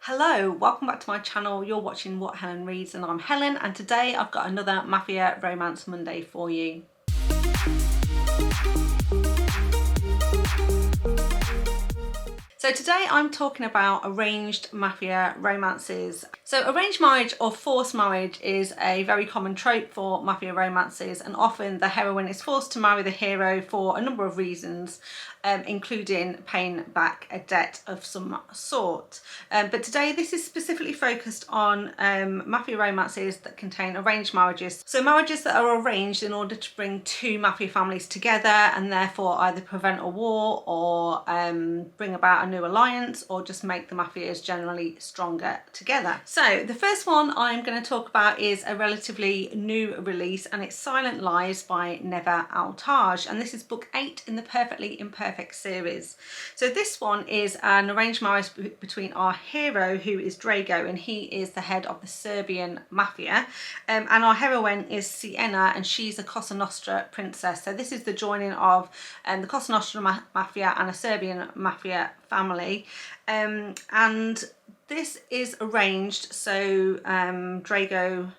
Hello, welcome back to my channel. You're watching What Helen Reads and I'm Helen, and today I've got another Mafia Romance Monday for you. So today I'm talking about arranged mafia romances. So arranged marriage or forced marriage is a very common trope for mafia romances, and often the heroine is forced to marry the hero for a number of reasons, including paying back a debt of some sort. But today this is specifically focused on mafia romances that contain arranged marriages. So marriages that are arranged in order to bring two mafia families together and therefore either prevent a war or bring about a new alliance or just make the mafias generally stronger together. So the first one I'm going to talk about is a relatively new release, and it's Silent Lives by Neva Altaj, and this is book 8 in the Perfectly Imperfect series. So this one is an arranged marriage between our hero, who is Drago, and he is the head of the Serbian mafia, and our heroine is Sienna, and she's a Cosa Nostra princess. So this is the joining of the Cosa Nostra mafia and a Serbian mafia family, and this is arranged. So Drago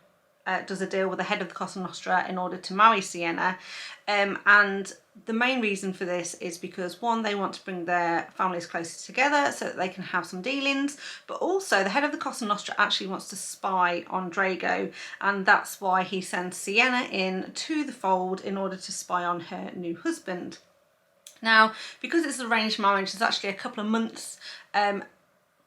does a deal with the head of the Cosa Nostra in order to marry Sienna, and the main reason for this is because, one, they want to bring their families closer together so that they can have some dealings, but also the head of the Cosa Nostra actually wants to spy on Drago, and that's why he sends Sienna in to the fold in order to spy on her new husband. Now, because it's arranged marriage, there's actually a couple of months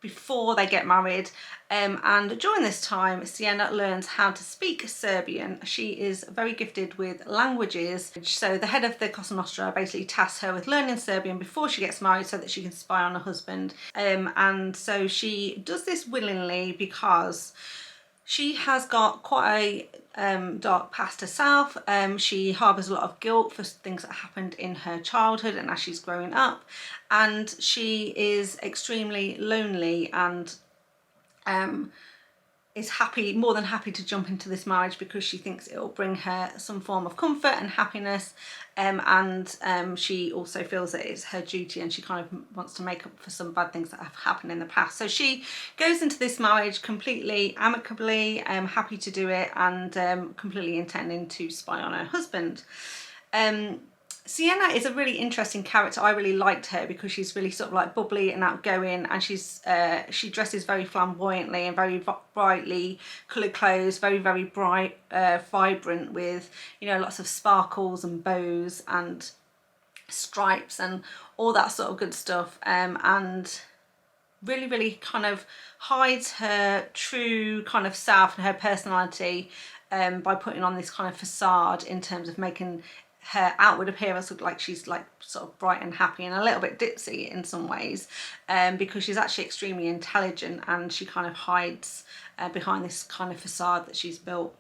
before they get married, and during this time Sienna learns how to speak Serbian. She is very gifted with languages, so the head of the Cosa Nostra basically tasks her with learning Serbian before she gets married so that she can spy on her husband, and so she does this willingly because she has got quite a dark past herself. She harbours a lot of guilt for things that happened in her childhood and as she's growing up, and she is extremely lonely and is more than happy to jump into this marriage because she thinks it will bring her some form of comfort and happiness, and she also feels that it's her duty, and she kind of wants to make up for some bad things that have happened in the past. So she goes into this marriage completely amicably, happy to do it, and completely intending to spy on her husband. Sienna is a really interesting character. I really liked her because she's really sort of like bubbly and outgoing, and she dresses very flamboyantly and very brightly coloured clothes, very bright, vibrant, with, you know, lots of sparkles and bows and stripes and all that sort of good stuff, and really kind of hides her true kind of self and her personality by putting on this kind of facade in terms of making her outward appearance look like she's like sort of bright and happy and a little bit ditzy in some ways, because she's actually extremely intelligent, and she kind of hides behind this kind of facade that she's built.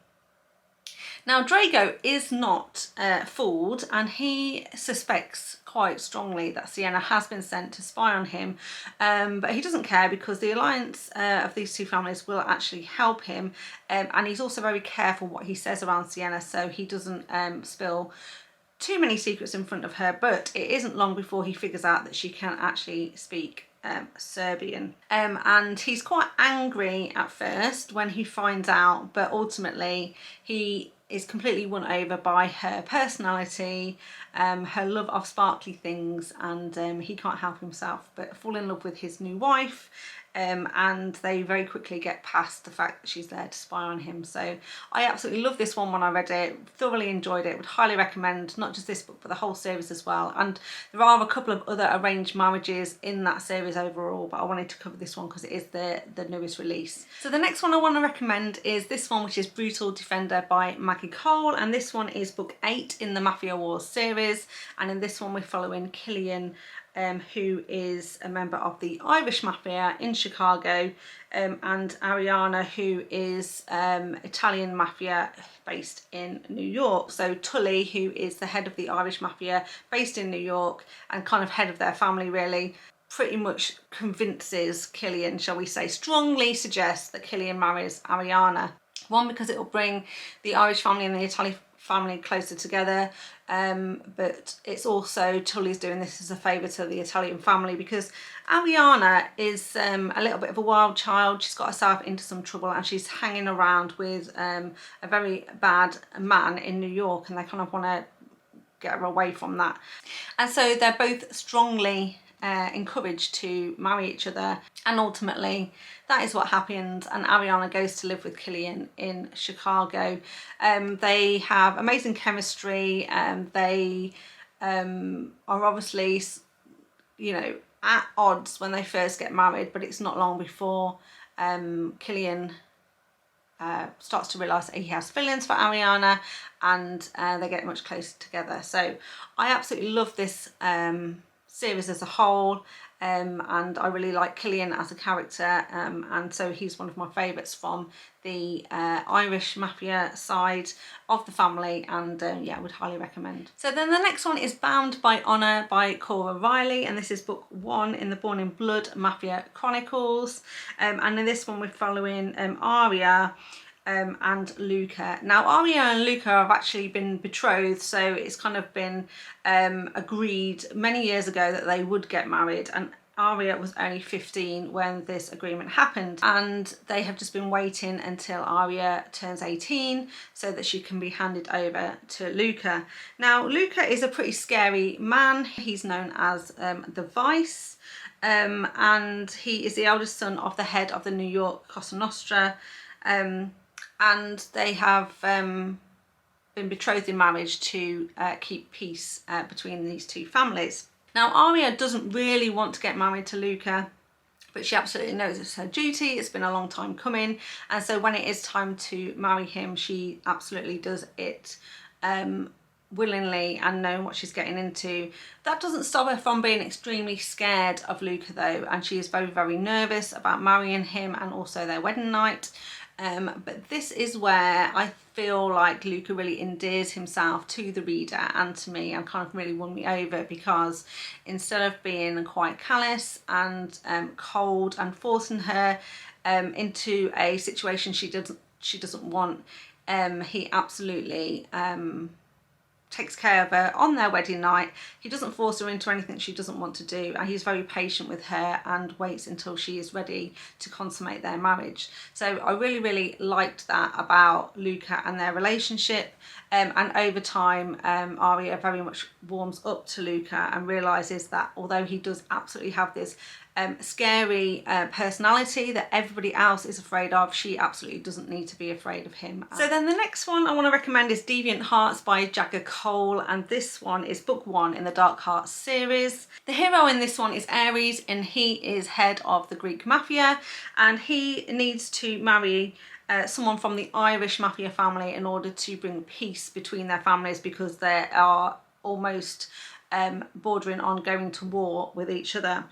Now Drago is not fooled, and he suspects quite strongly that Sienna has been sent to spy on him, but he doesn't care because the alliance of these two families will actually help him, and he's also very careful what he says around Sienna, so he doesn't spill too many secrets in front of her. But it isn't long before he figures out that she can actually speak Serbian, and he's quite angry at first when he finds out, but ultimately he is completely won over by her personality, her love of sparkly things, and he can't help himself but fall in love with his new wife, and they very quickly get past the fact that she's there to spy on him. So I absolutely loved this one when I read it, thoroughly enjoyed it, would highly recommend not just this book but the whole series as well. And there are a couple of other arranged marriages in that series overall, but I wanted to cover this one because it is the newest release. So the next one I want to recommend is this one, which is Brutal Defender by Maggie, and this one is book 8 in the Mafia Wars series, and in this one we're following Killian, who is a member of the Irish Mafia in Chicago, and Ariana, who is Italian Mafia based in New York. So Tully, who is the head of the Irish Mafia based in New York and kind of head of their family really, pretty much convinces Killian, shall we say, strongly suggests that Killian marries Ariana. One, because it will bring the Irish family and the Italian family closer together, but it's also Tully's doing this as a favour to the Italian family, because Ariana is a little bit of a wild child. She's got herself into some trouble and she's hanging around with a very bad man in New York, and they kind of want to get her away from that. And so they're both strongly encouraged to marry each other, and ultimately that is what happened, and Ariana goes to live with Killian in Chicago. They have amazing chemistry, and they are obviously, you know, at odds when they first get married, but it's not long before Killian starts to realise that he has feelings for Ariana, and they get much closer together. So I absolutely love this series as a whole, and I really like Killian as a character, and so he's one of my favourites from the Irish Mafia side of the family, and yeah, I would highly recommend. So then the next one is Bound by Honour by Cora Reilly, and this is book 1 in the Born in Blood Mafia Chronicles, and in this one we're following Aria and Luca. Now Aria and Luca have actually been betrothed, so it's kind of been agreed many years ago that they would get married, and Aria was only 15 when this agreement happened, and they have just been waiting until Aria turns 18 so that she can be handed over to Luca. Now Luca is a pretty scary man. He's known as the Vice, and he is the eldest son of the head of the New York Cosa Nostra, and they have been betrothed in marriage to keep peace between these two families. Now Aria doesn't really want to get married to Luca, but she absolutely knows it's her duty. It's been a long time coming, and so when it is time to marry him, she absolutely does it willingly and knowing what she's getting into. That doesn't stop her from being extremely scared of Luca though, and she is very, very nervous about marrying him and also their wedding night. But this is where I feel like Luca really endears himself to the reader and to me, and kind of really won me over, because instead of being quite callous and cold and forcing her into a situation she doesn't want, he absolutely takes care of her on their wedding night. He doesn't force her into anything she doesn't want to do, and he's very patient with her and waits until she is ready to consummate their marriage. So I really, really liked that about Luca and their relationship, and over time Aria very much warms up to Luca and realises that although he does absolutely have this scary personality that everybody else is afraid of, she absolutely doesn't need to be afraid of him. So then the next one I want to recommend is Deviant Hearts by Jagger, and this one is book 1 in the Dark Hearts series. The hero in this one is Ares, and he is head of the Greek Mafia, and he needs to marry someone from the Irish Mafia family in order to bring peace between their families, because they are almost bordering on going to war with each other.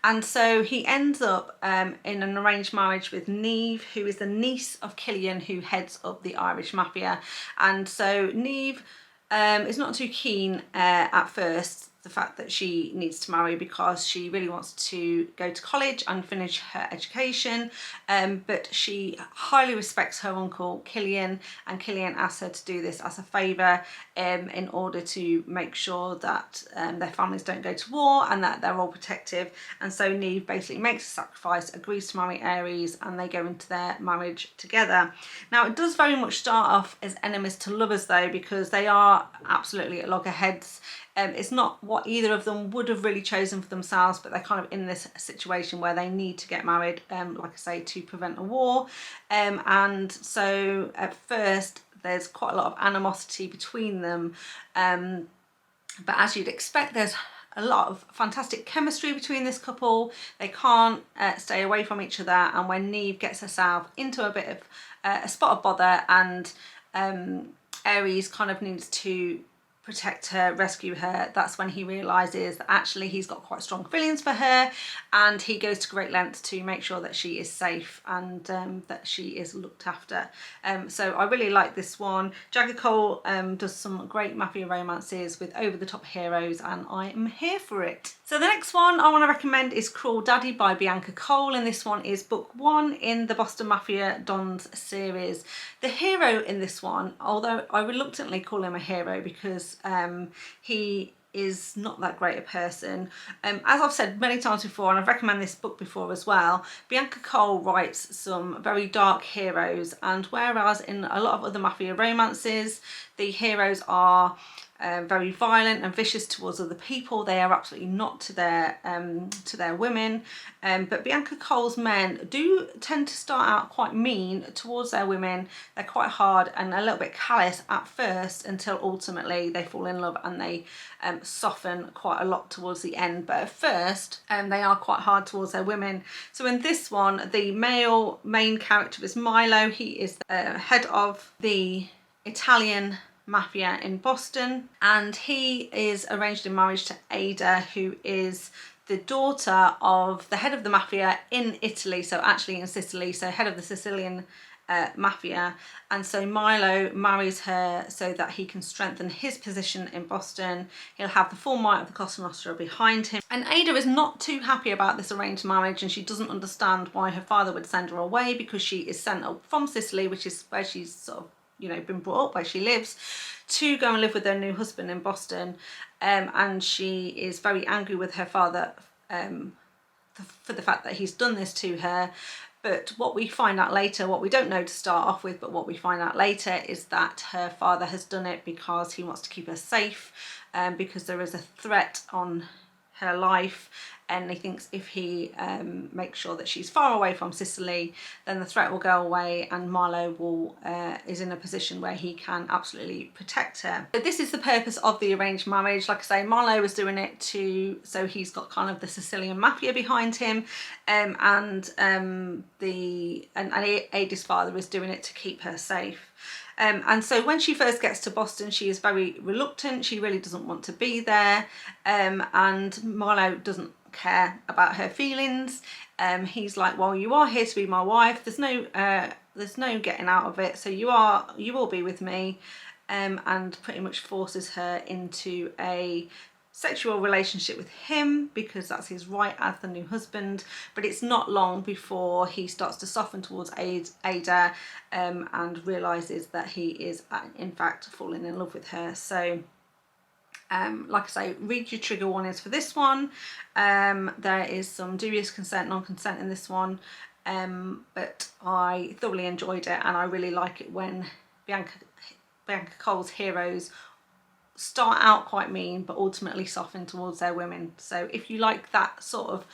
And so he ends up in an arranged marriage with Neve, who is the niece of Killian, who heads up the Irish Mafia. And so Neve is not too keen at first, the fact that she needs to marry, because she really wants to go to college and finish her education, but she highly respects her uncle Killian, and Killian asks her to do this as a favour in order to make sure that their families don't go to war and that they're all protective. And so Neve basically makes a sacrifice, agrees to marry Ares, and they go into their marriage together. Now it does very much start off as enemies to lovers though, because they are absolutely at loggerheads. It's not what either of them would have really chosen for themselves, but they're kind of in this situation where they need to get married, like I say, to prevent a war. And so at first there's quite a lot of animosity between them, but as you'd expect, there's a lot of fantastic chemistry between this couple. They can't stay away from each other, and when Neve gets herself into a bit of a spot of bother, and Ares kind of needs to protect her, rescue her. That's when he realizes that actually he's got quite strong feelings for her, and he goes to great lengths to make sure that she is safe and that she is looked after. So I really like this one. Jagger Cole does some great mafia romances with over-the-top heroes, and I am here for it. So the next one I want to recommend is Crawdaddy by Bianca Cole, and this one is book 1 in the Boston Mafia Dons series. The hero in this one, although I reluctantly call him a hero because he is not that great a person. As I've said many times before, and I've recommended this book before as well, Bianca Cole writes some very dark heroes, and whereas in a lot of other mafia romances the heroes are very violent and vicious towards other people, they are absolutely not to their women. But Bianca Cole's men do tend to start out quite mean towards their women. They're quite hard and a little bit callous at first, until ultimately they fall in love and they soften quite a lot towards the end. But at first they are quite hard towards their women. So in this one, the male main character is Milo. He is the head of the Italian mafia in Boston, and he is arranged in marriage to Ada, who is the daughter of the head of the mafia in Italy, so actually in Sicily, so head of the Sicilian mafia. And so Milo marries her so that he can strengthen his position in Boston. He'll have the full might of the Cosa Nostra behind him. And Ada is not too happy about this arranged marriage, and she doesn't understand why her father would send her away, because she is sent up from Sicily, which is where she's sort of, you know, been brought up, where she lives, to go and live with her new husband in Boston. And she is very angry with her father for the fact that he's done this to her. But what we find out later, what we don't know to start off with, but what we find out later is that her father has done it because he wants to keep her safe, because there is a threat on her life, and he thinks if he makes sure that she's far away from Sicily, then the threat will go away, and Milo is in a position where he can absolutely protect her. But this is the purpose of the arranged marriage. Like I say, Milo was doing it so he's got kind of the Sicilian mafia behind him, and Ada's father is doing it to keep her safe. And so when she first gets to Boston, she is very reluctant. She really doesn't want to be there, and Milo doesn't care about her feelings. He's like, well, you are here to be my wife. There's no getting out of it. So you will be with me, and pretty much forces her into a sexual relationship with him because that's his right as the new husband. But it's not long before he starts to soften towards Ada, and realizes that he is in fact falling in love with her. So like I say, read your trigger warnings for this one. There is some dubious consent, non-consent in this one, but I thoroughly enjoyed it, and I really like it when Bianca Cole's heroes start out quite mean but ultimately soften towards their women. So if you like that sort of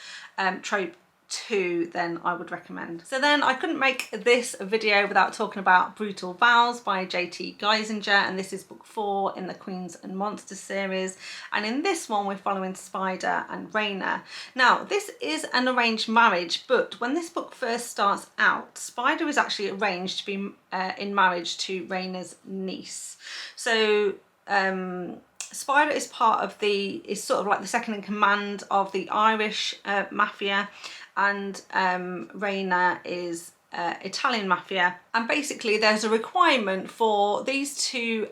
trope too, then I would recommend. So then I couldn't make this video without talking about Brutal Vows by JT Geissinger, and this is book 4 in the Queens and Monsters series, and in this one we're following Spider and Raina. Now this is an arranged marriage, but when this book first starts out, Spider is actually arranged to be in marriage to Raina's niece. So Spider is sort of like the second in command of the Irish mafia, and Raina is Italian mafia. And basically there's a requirement for these two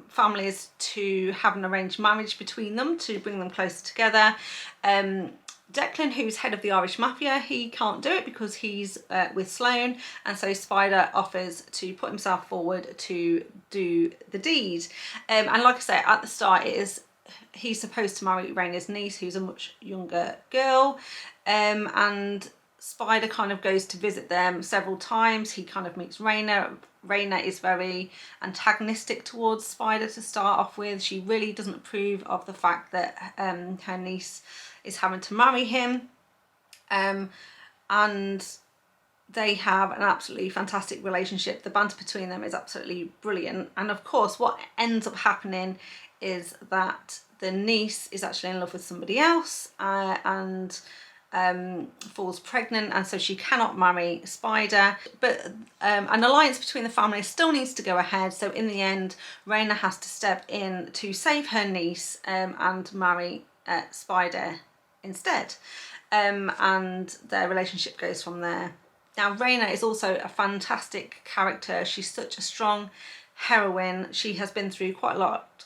families to have an arranged marriage between them to bring them closer together. Declan, who's head of the Irish Mafia, he can't do it because he's with Sloane, and so Spider offers to put himself forward to do the deed. And like I say, at the start he's supposed to marry Raina's niece, who's a much younger girl, and Spider kind of goes to visit them several times. He kind of meets Raina. Raina is very antagonistic towards Spider to start off with. She really doesn't approve of the fact that her niece is having to marry him, and they have an absolutely fantastic relationship. The banter between them is absolutely brilliant, and of course what ends up happening is that the niece is actually in love with somebody else, and falls pregnant, and so she cannot marry Spider, but an alliance between the families still needs to go ahead. So in the end, Raina has to step in to save her niece and marry Spider instead, and their relationship goes from there. Now Raina is also a fantastic character. She's such a strong heroine. She has been through quite a lot.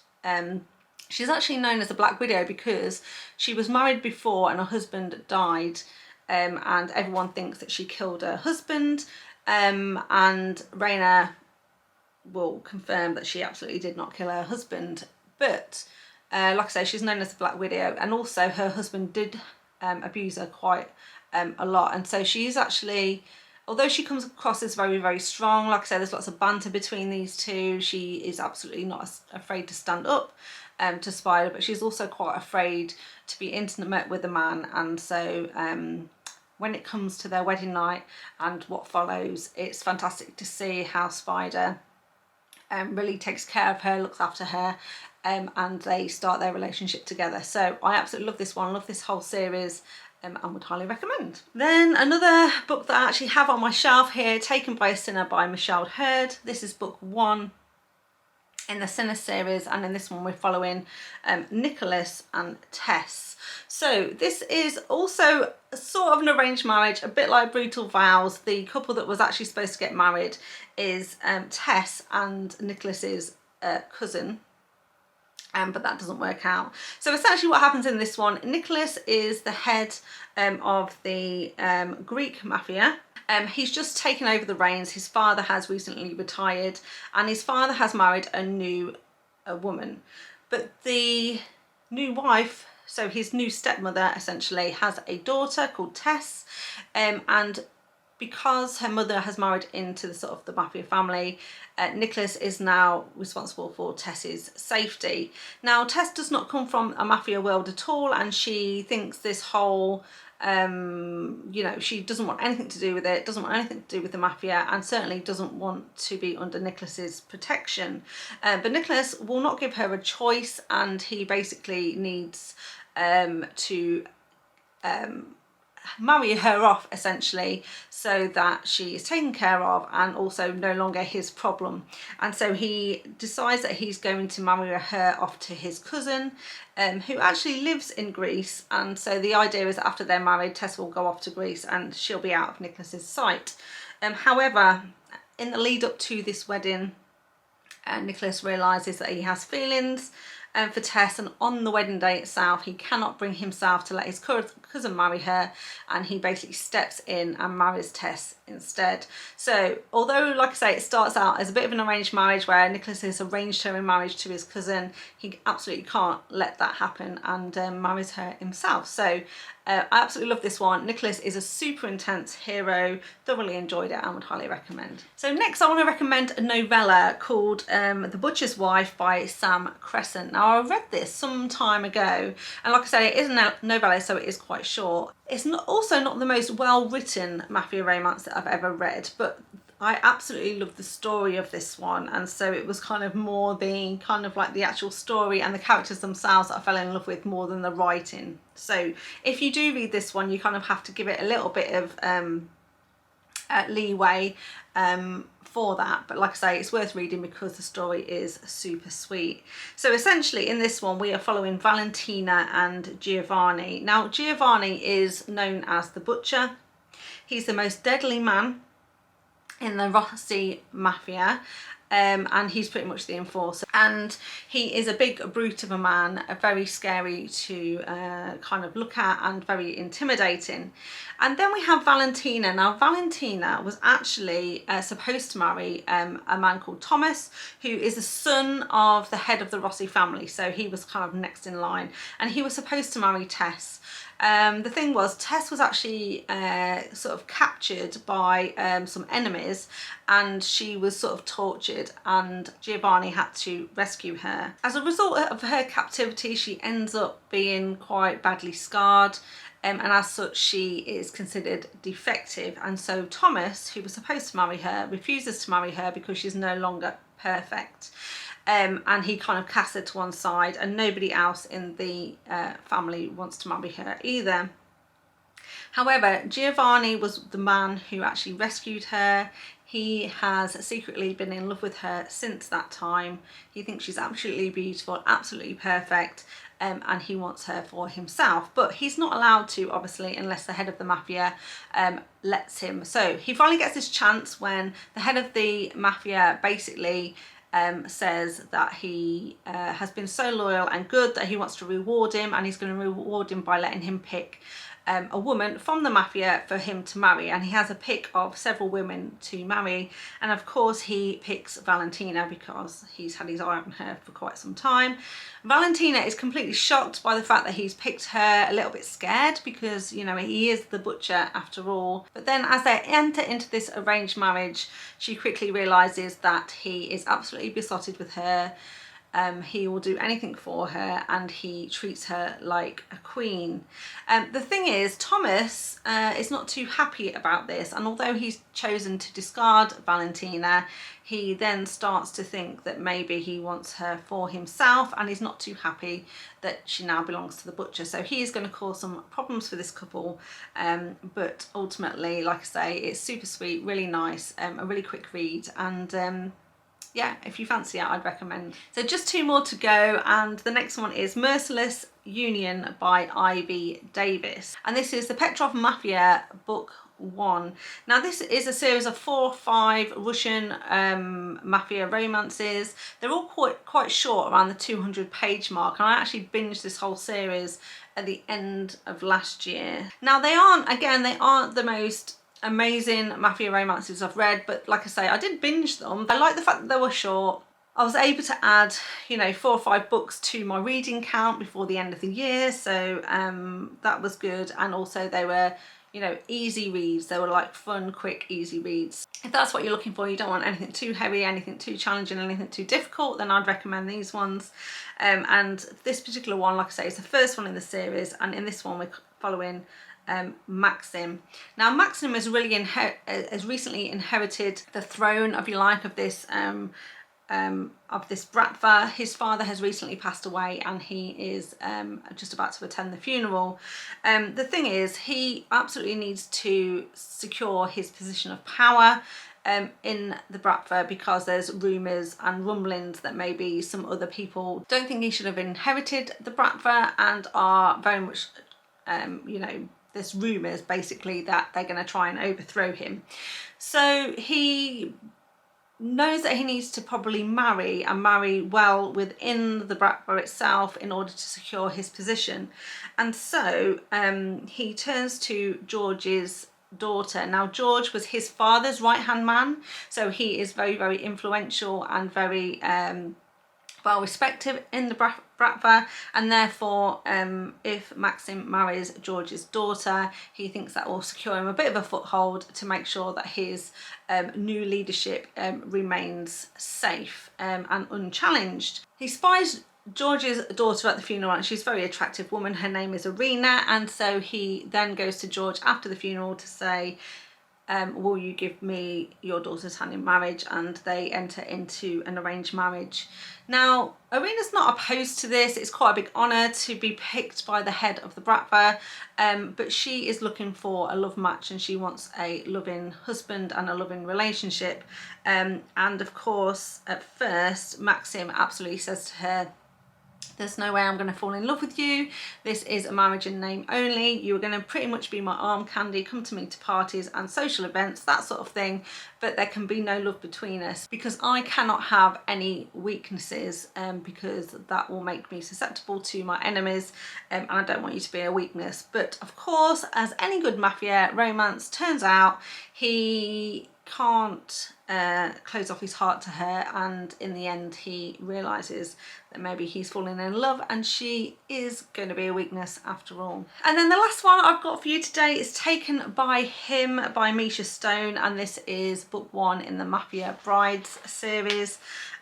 She's actually known as the Black Widow because she was married before and her husband died, and everyone thinks that she killed her husband, and Raina will confirm that she absolutely did not kill her husband. But like I say, she's known as the Black Widow, and also her husband did abuse her quite a lot, and so she's actually, although she comes across as very, very strong, like I say, there's lots of banter between these two. She is absolutely not afraid to stand up to Spider, but she's also quite afraid to be intimate with a man. And so when it comes to their wedding night and what follows, it's fantastic to see how Spider really takes care of her, looks after her, and they start their relationship together. So I absolutely love this one, love this whole series, and would highly recommend. Then another book that I actually have on my shelf here, Taken by a Sinner by Michelle Hurd. This is book 1 in the Sinner series, and in this one we're following Nicholas and Tess. So this is also sort of an arranged marriage, a bit like Brutal Vows. The couple that was actually supposed to get married is Tess and Nicholas's cousin. But that doesn't work out. So essentially what happens in this one, Nicholas is the head of the Greek mafia. He's just taken over the reins. His father has recently retired, and his father has married a new woman. But the new wife, so his new stepmother essentially, has a daughter called Tess, and because her mother has married into the sort of the mafia family, Nicholas is now responsible for Tess's safety. Now Tess does not come from a mafia world at all, and she thinks this whole you know, she doesn't want anything to do with it, doesn't want anything to do with the mafia, and certainly doesn't want to be under Nicholas's protection. But Nicholas will not give her a choice, and he basically needs to marry her off essentially, so that she is taken care of and also no longer his problem. And so he decides that he's going to marry her off to his cousin, who actually lives in Greece. And so the idea is that after they're married, Tess will go off to Greece and she'll be out of Nicholas's sight. However, in the lead up to this wedding, Nicholas realises that he has feelings for Tess, and on the wedding day itself he cannot bring himself to let his cousin marry her, and he basically steps in and marries Tess instead. So although, like I say, it starts out as a bit of an arranged marriage where Nicholas has arranged her in marriage to his cousin, he absolutely can't let that happen and marries her himself. So I absolutely love this one. Nicholas is a super intense hero, thoroughly enjoyed it and would highly recommend. So next I want to recommend a novella called The Butcher's Wife by Sam Crescent. Now I read this some time ago, and like I say, it is a novella, so it is quite short. It's also not the most well written mafia romance that I've ever read, but I absolutely love the story of this one, and so it was kind of more the kind of like the actual story and the characters themselves that I fell in love with more than the writing. So if you do read this one, you kind of have to give it a little bit of leeway for that, but like I say, it's worth reading because the story is super sweet. So essentially in this one we are following Valentina and Giovanni. Now Giovanni is known as the Butcher. He's the most deadly man in the Rossi Mafia, and he's pretty much the enforcer, and he is a big brute of a man, very scary to kind of look at and very intimidating. And then we have Valentina. Now Valentina was actually supposed to marry a man called Thomas, who is the son of the head of the Rossi family, so he was kind of next in line, and he was supposed to marry Tess. The thing was, Tess was actually sort of captured by some enemies, and she was sort of tortured, and Giovanni had to rescue her. As a result of her captivity, she ends up being quite badly scarred, and as such she is considered defective. And so Thomas, who was supposed to marry her, refuses to marry her because she's no longer perfect. And he kind of casts her to one side, and nobody else in the family wants to marry her either. However, Giovanni was the man who actually rescued her. He has secretly been in love with her since that time. He thinks she's absolutely beautiful, absolutely perfect, and he wants her for himself. But he's not allowed to, obviously, unless the head of the mafia lets him. So he finally gets this chance when the head of the mafia basically says that he has been so loyal and good that he wants to reward him, and he's going to reward him by letting him pick a woman from the mafia for him to marry. And he has a pick of several women to marry, and of course he picks Valentina because he's had his eye on her for quite some time. Valentina is completely shocked by the fact that he's picked her, a little bit scared because, you know, he is the butcher after all. But then as they enter into this arranged marriage, she quickly realizes that he is absolutely besotted with her. He will do anything for her, and he treats her like a queen. The thing is, Thomas is not too happy about this, and although he's chosen to discard Valentina, he then starts to think that maybe he wants her for himself, and he's not too happy that she now belongs to the butcher. So he is going to cause some problems for this couple, but ultimately, like I say, it's super sweet, really nice, a really quick read, and yeah, if you fancy it, I'd recommend. So just 2 more to go, and the next one is Merciless Union by Ivy Davis, and this is the Petrov Mafia book 1. Now this is a series of 4 or 5 Russian mafia romances. They're all quite short, around the 200-page mark, and I actually binged this whole series at the end of last year. Now they aren't the most amazing mafia romances I've read, but like I say, I did binge them. I like the fact that they were short. I was able to add, you know, 4 or 5 books to my reading count before the end of the year, so that was good. And also they were, you know, easy reads. They were like fun, quick, easy reads. If that's what you're looking for, you don't want anything too heavy, anything too challenging, anything too difficult, then I'd recommend these ones. And this particular one, like I say, is the first one in the series, and in this one we're following Maxim. Now Maxim has recently inherited the throne, if you like, of this Bratva. His father has recently passed away, and he is just about to attend the funeral. The thing is, he absolutely needs to secure his position of power in the Bratva, because there's rumours and rumblings that maybe some other people don't think he should have inherited the Bratva, and are very much you know, there's rumours basically that they're going to try and overthrow him. So he knows that he needs to probably marry, and marry well within the Bratva itself, in order to secure his position. And so he turns to George's daughter. Now George was his father's right-hand man, so he is very, very influential and very well respected in the Bratva, and therefore if Maxim marries George's daughter, he thinks that will secure him a bit of a foothold to make sure that his new leadership remains safe and unchallenged. He spies George's daughter at the funeral, and she's a very attractive woman. Her name is Irina, and so he then goes to George after the funeral to say, will you give me your daughter's hand in marriage? And they enter into an arranged marriage. Now, Irina's not opposed to this. It's quite a big honour to be picked by the head of the Bratva, but she is looking for a love match, and she wants a loving husband and a loving relationship. And of course, at first, Maxim absolutely says to her, there's no way I'm going to fall in love with you. This is a marriage in name only. You are going to pretty much be my arm candy, come to me to parties and social events, that sort of thing. But there can be no love between us, because I cannot have any weaknesses, because that will make me susceptible to my enemies, and I don't want you to be a weakness. But of course, as any good mafia romance turns out, he can't close off his heart to her, and in the end he realizes that maybe he's fallen in love, and she is going to be a weakness after all. And then the last one I've got for you today is Taken by Him by Measha Stone, and this is book 1 in the Mafia Brides series.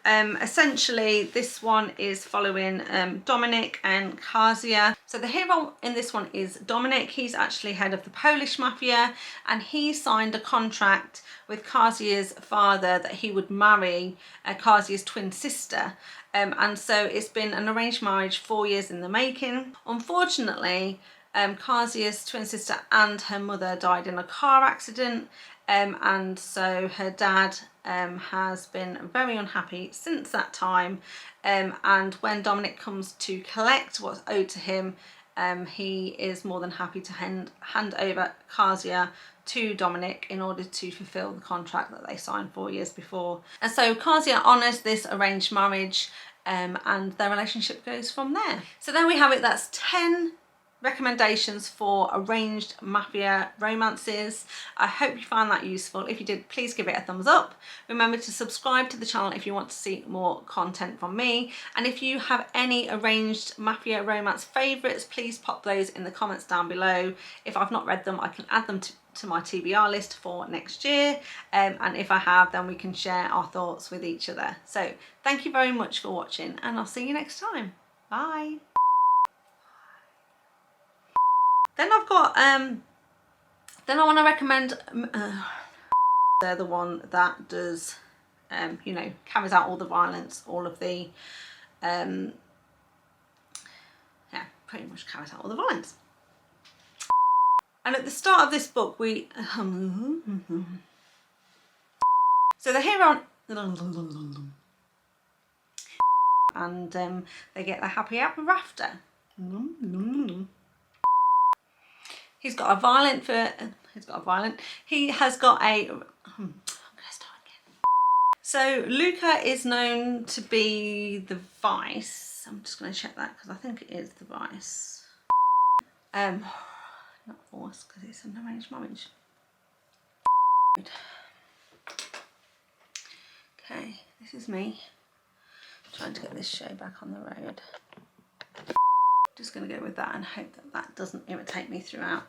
Essentially this one is following Dominic and Kazia. So the hero in this one is Dominic. He's actually head of the Polish mafia, and he signed a contract with Kazia's father that he would marry Kazia's twin sister. And so it's been an arranged marriage 4 years in the making. Unfortunately, Kazia's twin sister and her mother died in a car accident, and so her dad has been very unhappy since that time, and when Dominic comes to collect what's owed to him, he is more than happy to hand over Kazia to Dominic in order to fulfill the contract that they signed 4 years before. And so Kazia honours this arranged marriage, and their relationship goes from there. So there we have it. That's 10 recommendations for arranged mafia romances. I hope you found that useful. If you did, please give it a thumbs up. Remember to subscribe to the channel if you want to see more content from me, and if you have any arranged mafia romance favourites, please pop those in the comments down below. If I've not read them, I can add them to my TBR list for next year, and if I have, then we can share our thoughts with each other. So thank you very much for watching, and I'll see you next time. Bye. Then I've got, then I want to recommend, they're the one that does, you know, carries out all the violence, all of the, yeah, pretty much carries out all the violence. And at the start of this book, we, so the hero, and they get the happy ever after. He has got a, I'm gonna start again. So Luca is known to be the vice. I'm just gonna check that because I think it is the vice. Not force, because it's an arranged marriage. Okay, this is me trying to get this show back on the road. Just going to go with that and hope that that doesn't irritate me throughout.